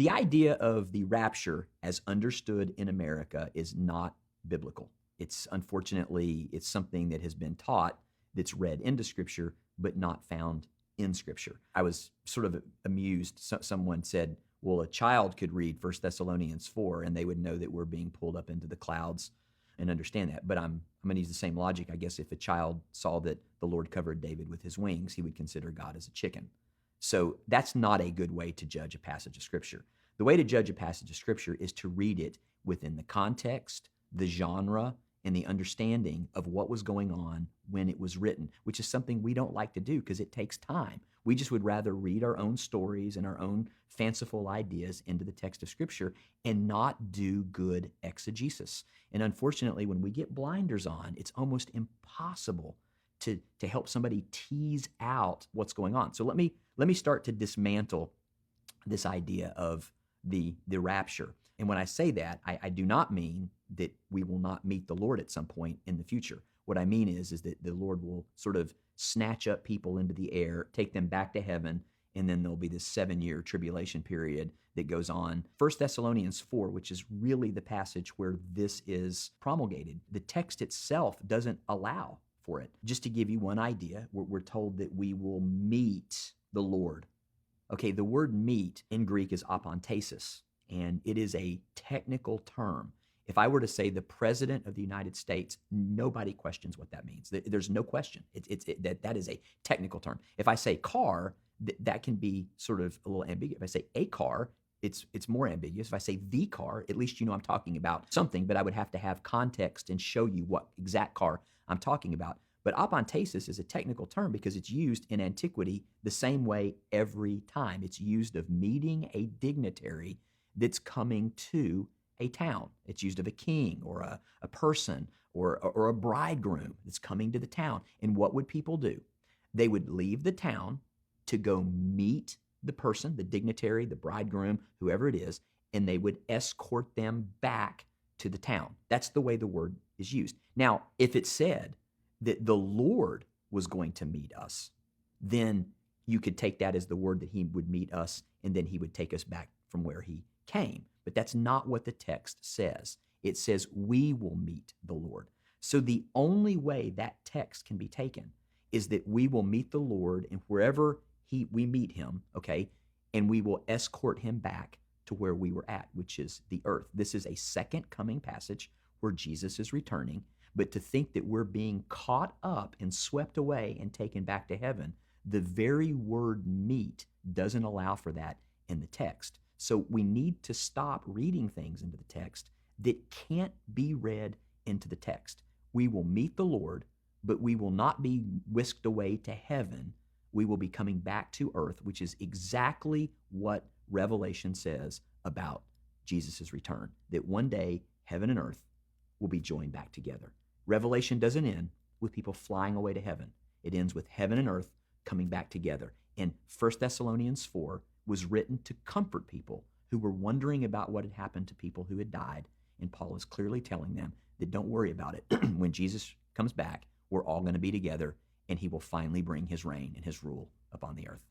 The idea of the rapture as understood in America is not biblical. It's unfortunately, it's something that has been taught that's read into Scripture, but not found in Scripture. I was sort of amused. Someone said, well, a child could read 1 Thessalonians 4 and they would know that we're being pulled up into the clouds and understand that. But I'm going to use the same logic. I guess if a child saw that the Lord covered David with his wings, he would consider God as a chicken. So that's not a good way to judge a passage of Scripture. The way to judge a passage of Scripture is to read it within the context, the genre, and the understanding of what was going on when it was written, which is something we don't like to do because it takes time. We just would rather read our own stories and our own fanciful ideas into the text of Scripture and not do good exegesis. And unfortunately, when we get blinders on, it's almost impossible to help somebody tease out what's going on. So let me start to dismantle this idea of the rapture. And when I say that, I do not mean that we will not meet the Lord at some point in the future. What I mean is that the Lord will sort of snatch up people into the air, take them back to heaven, and then there'll be this 7-year tribulation period that goes on. 1 Thessalonians 4, which is really the passage where this is promulgated, the text itself doesn't allow for it. Just to give you one idea, we're told that we will meet the Lord. Okay, the word meet in Greek is apantesis, and it is a technical term. If I were to say the President of the United States, nobody questions what that means. There's no question. That is a technical term. If I say car, that can be sort of a little ambiguous. If I say a car, it's more ambiguous. If I say the car, at least you know I'm talking about something, but I would have to have context and show you what exact car I'm talking about. But apantesis is a technical term because it's used in antiquity the same way every time. It's used of meeting a dignitary that's coming to a town. It's used of a king or a person or a bridegroom that's coming to the town. And what would people do? They would leave the town to go meet the person, the dignitary, the bridegroom, whoever it is, and they would escort them back to the town. That's the way the word is used. Now, if it said that the Lord was going to meet us, then you could take that as the word that he would meet us and then he would take us back from where he came. But that's not what the text says. It says we will meet the Lord. So the only way that text can be taken is that we will meet the Lord and wherever we meet him, okay, and we will escort him back to where we were at, which is the earth. This is a second coming passage where Jesus is returning. But to think that we're being caught up and swept away and taken back to heaven, the very word meet doesn't allow for that in the text. So we need to stop reading things into the text that can't be read into the text. We will meet the Lord, but we will not be whisked away to heaven. We will be coming back to earth, which is exactly what Revelation says about Jesus' return, that one day heaven and earth will be joined back together. Revelation doesn't end with people flying away to heaven. It ends with heaven and earth coming back together. And 1 Thessalonians 4 was written to comfort people who were wondering about what had happened to people who had died. And Paul is clearly telling them that don't worry about it. When Jesus comes back, we're all going to be together, and he will finally bring his reign and his rule upon the earth.